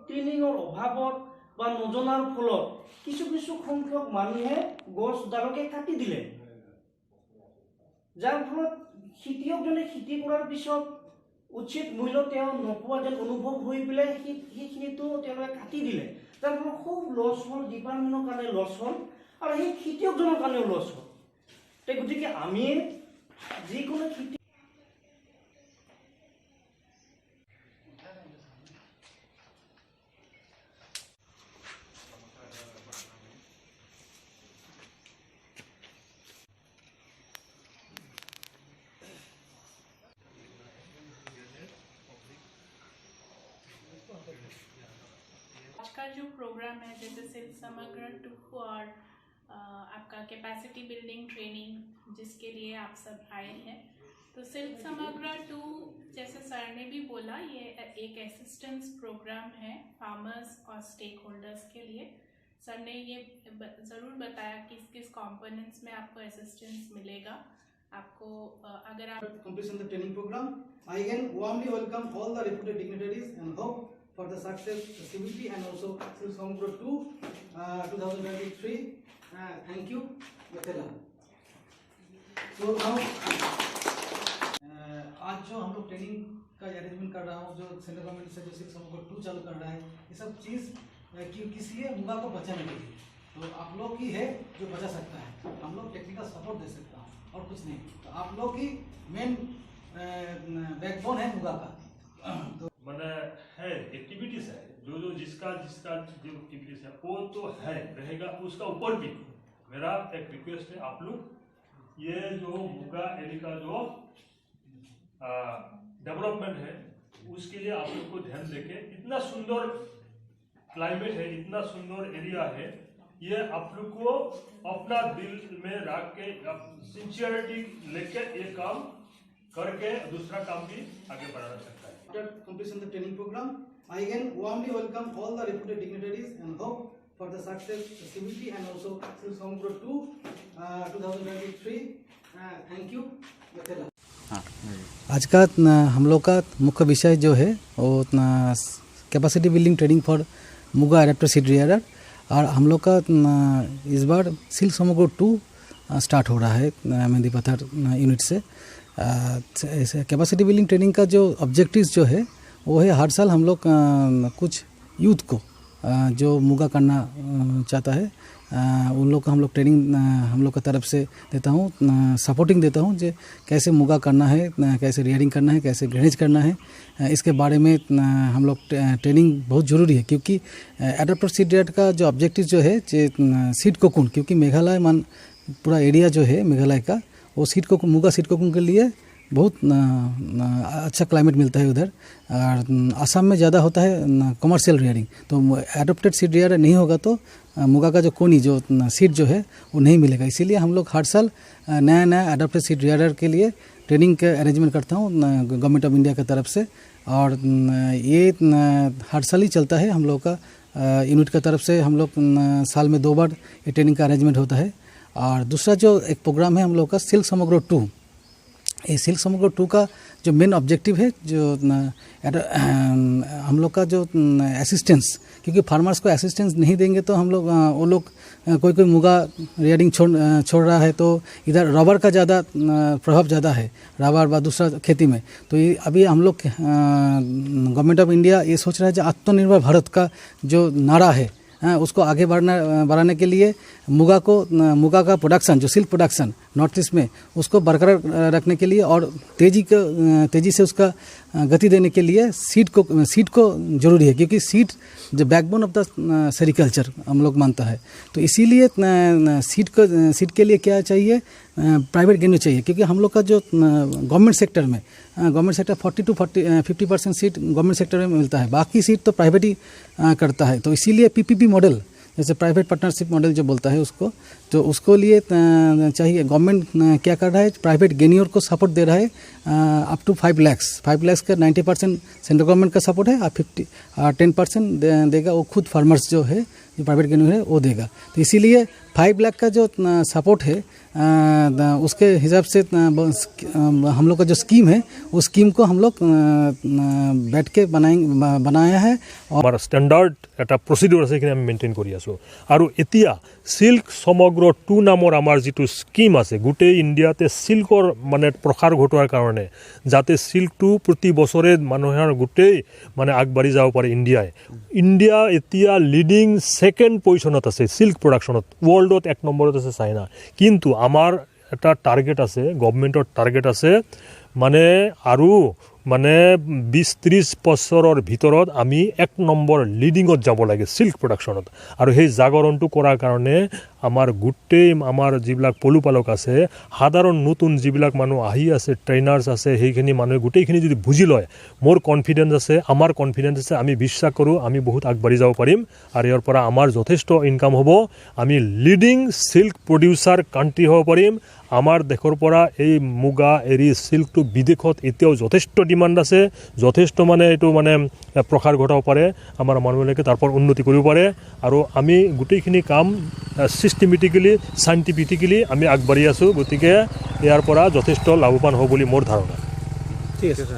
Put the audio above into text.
ট্ৰেইনিঙৰ অভাৱত বা নজনাৰ ফলত কিছু সংখ্যক মানুহে গছডালকে কাটি দিলে, যাৰ ফলত খেতিয়কজনে খেতি কৰাৰ পিছত উচিত মূল্য তেওঁ নোপোৱা যেন অনুভৱ হৈ পেলাই সেইখিনিতো তেওঁলোকে কাটি দিলে, যাৰ ফলত খুব লছ হ'ল, ডিপাৰ্টমেণ্টৰ কাৰণে লছ হ'ল আৰু সেই খেতিয়কজনৰ কাৰণেও লছ হ'ল। গতিকে আমি যিকোনো খেতি आज का जो प्रोग्राम है जैसे सिल्क समग्र 2 और आपका कैपेसिटी बिल्डिंग ट्रेनिंग जिसके लिए आप सब आए हैं, तो सिल्क समग्र 2 जैसे सर ने भी बोला ये एक असिस्टेंस प्रोग्राम है फार्मर्स और स्टेक होल्डर्स के लिए। सर ने ये ज़रूर बताया किस किस कंपोनेंट्स में आपको असिस्टेंस मिलेगा। आपको अगर आप completion of the training program, I again warmly welcome all the reputed dignitaries and hope for the success, civility and also Silk Samagro 2 2023. Thank you, Gatela. So now आज जो हम लोग ट्रेनिंग का अरेंजमेंट कर रहा हूँ, जो सेंट्रल गवर्नमेंट से जो सिल्क समग्रो 2 चालू कर रहा है, ये सब चीज़ किसी है मुगा को बचाने के लिए, तो आप लोग ही है जो बचा सकता है। हम लोग टेक्निकल सपोर्ट दे सकता हूँ और कुछ नहीं, तो आप लोग ही मेन बैकबोन है मुगा का। तो मैंने है एक्टिविटीज है जो जिसका जो एक्टिविटीज है वो तो है रहेगा, उसका ऊपर भी मेरा एक रिक्वेस्ट है, आप लोग ये जो मुगा एरिया का जो डेवलपमेंट है उसके लिए आप लोग को ध्यान देके, इतना सुंदर क्लाइमेट है, इतना सुंदर एरिया है, ये आप लोग को अपना दिल में रख के सिंसियरिटी लेके ये काम करके दूसरा काम भी आगे बढ़ाना सकता है। After completion of the training program, I again warmly welcome all the reputed dignitaries and hope for the success, civility and also Silk Samagro 2 2023. Thank you, Gatela. आज का हम लोग का मुख्य विषय जो है वो capacity building training for Muga adopter seed rearer, और हम लोग का इस बार सिल्क समग्रो 2 स्टार्ट हो रहा है मेहंदी पत्थर यूनिट से। कैपेसिटी बिल्डिंग ट्रेनिंग का जो ऑब्जेक्टिव्स जो है वो है, हर साल हम लोग कुछ यूथ को जो मुगा करना चाहता है उन लोग को हम लोग ट्रेनिंग हम लोग का तरफ से देता हूँ, सपोर्टिंग देता हूँ जो कैसे मुगा करना है, कैसे रियरिंग करना है, कैसे ग्रेनेज करना है, इसके बारे में हम लोग ट्रेनिंग बहुत ज़रूरी है। क्योंकि एडाप्टर सीड रियर का जो ऑब्जेक्टिव जो है सीड कोकून, क्योंकि मेघालय पूरा एरिया जो है मेघालय का वो मुगा सीड कोकून के लिए बहुत अच्छा क्लाइमेट मिलता है उधर, और आसाम में ज़्यादा होता है कमर्शियल रियरिंग। तो एडोप्टेड सीड रियर नहीं होगा तो मुगा का जो कोनी जो सीड जो है वो नहीं मिलेगा। इसीलिए हम लोग हर साल नया एडोप्टेड सीड रियर के लिए ट्रेनिंग का अरेंजमेंट करता हूँ गवर्नमेंट ऑफ इंडिया की तरफ से, और ये हर साल ही चलता है। हम लोग का यूनिट की तरफ से हम लोग साल में 2 बार ये ट्रेनिंग का अरेंजमेंट होता है। और दूसरा जो एक प्रोग्राम है हम लोग का सिल्क समग्रो 2, ये सिल्क समग्रो 2 का जो मेन ऑब्जेक्टिव है जो हम लोग का जो असिस्टेंस, क्योंकि फार्मर्स को असिस्टेंस नहीं देंगे तो हम लोग वो लोग कोई मुगा रियरिंग छोड़ रहा है, तो इधर रबर का ज़्यादा प्रभाव ज़्यादा है, रबर व दूसरा खेती में। तो ये अभी हम लोग गवर्नमेंट ऑफ इंडिया ये सोच रहा है जो आत्मनिर्भर भारत का जो नारा है उसको आगे बढ़ाने के लिए मुगा का प्रोडक्शन जो सिल्क प्रोडक्शन नॉर्थ ईस्ट में उसको बरकरार रखने के लिए और तेज़ी से उसका गति देने के लिए सीड को ज़रूरी है, क्योंकि सीड जो बैकबोन ऑफ द सेरिकल्चर हम लोग मानता है। तो इसीलिए सीड के लिए क्या चाहिए, प्राइवेट गेन्यू चाहिए, क्योंकि हम लोग का जो government sector 40 to 50% seat government sector में मिलता है, बाकी सीट तो प्राइवेट ही करता है। तो इसीलिए PPP मॉडल जैसे प्राइवेट पार्टनरशिप मॉडल जो बोलता है उसको, तो उसको लिए चाहिए गवर्नमेंट क्या कर रहा है, प्राइवेट गेन्योर को सपोर्ट दे रहा है अप टू 5 लाख का 90% सेंट्रल गवर्नमेंट का सपोर्ट है, और 10% देगा वो खुद फार्मर्स जो है जो प्राइवेट कैन्यू है वो देगा। तो इसीलिए 5 लाख का जो सपोर्ट है उसके हिसाब से हम लोग का जो स्कीम है उस स्कीम को हम लोग बैठ के बनाया है। और स्टैंडार्ड এটা প্ৰচিডিউৰ আছে সেইখিনি আমি মেইনটেইন কৰি আছোঁ। আৰু এতিয়া সিল্ক সমগ্ৰ 2 নামৰ আমাৰ যিটো স্কিম আছে গোটেই ইণ্ডিয়াতে সিল্কৰ মানে প্ৰসাৰ ঘটোৱাৰ কাৰণে যাতে সিল্কটো প্ৰতি বছৰে মানুহৰ গোটেই মানে আগবাঢ়ি যাব পাৰে ইণ্ডিয়া এতিয়া লিডিং সেকেন্ড পজিশনত আছে সিল্ক প্ৰডাকশ্যনত, ৱৰ্ল্ডত 1 নম্বৰত আছে চাইনা। কিন্তু আমাৰ এটা টাৰ্গেট আছে, গভৰ্ণমেণ্টৰ টাৰ্গেট আছে মানে আৰু মানে 20-30 বছৰৰ ভিতৰত আমি 1 নম্বৰ লিডিঙত যাব লাগে সিল্ক প্ৰডাকশ্যনত। আৰু সেই জাগৰণটো কৰাৰ কাৰণে আমাৰ গোটেই আমাৰ যিবিলাক পলুপালক আছে, সাধাৰণ নতুন যিবিলাক মানুহ আহি আছে, ট্ৰেইনাৰ্ছ আছে, সেইখিনি মানুহে গোটেইখিনি যদি বুজি লয়, মোৰ কনফিডেন্স আছে, আমাৰ কনফিডেন্স আছে, আমি বিশ্বাস কৰোঁ আমি বহুত আগবাঢ়ি যাব পাৰিম। আৰু ইয়াৰ পৰা আমাৰ যথেষ্ট ইনকাম হ'ব, আমি লিডিং সিল্ক প্ৰডিউচাৰ কাণ্ট্ৰি হ'ব পাৰিম। আমাৰ দেশৰ পৰা এই মুগা এৰি সিল্কটো বিদেশত এতিয়াও যথেষ্ট ডিমাণ্ড আছে, যথেষ্ট মানে এইটো মানে প্ৰসাৰ ঘটাব পাৰে, আমাৰ মানুহবিলাকে তাৰ পৰা উন্নতি কৰিব পাৰে। আৰু আমি গোটেইখিনি কাম সিস্টেমেটিক্যালি সাইণ্টিফিকেলি আমি আগবাঢ়ি আছোঁ। গতিকে ইয়াৰ পৰা যথেষ্ট লাভৱান হ'ব বুলি মোৰ ধাৰণা। ঠিক আছে।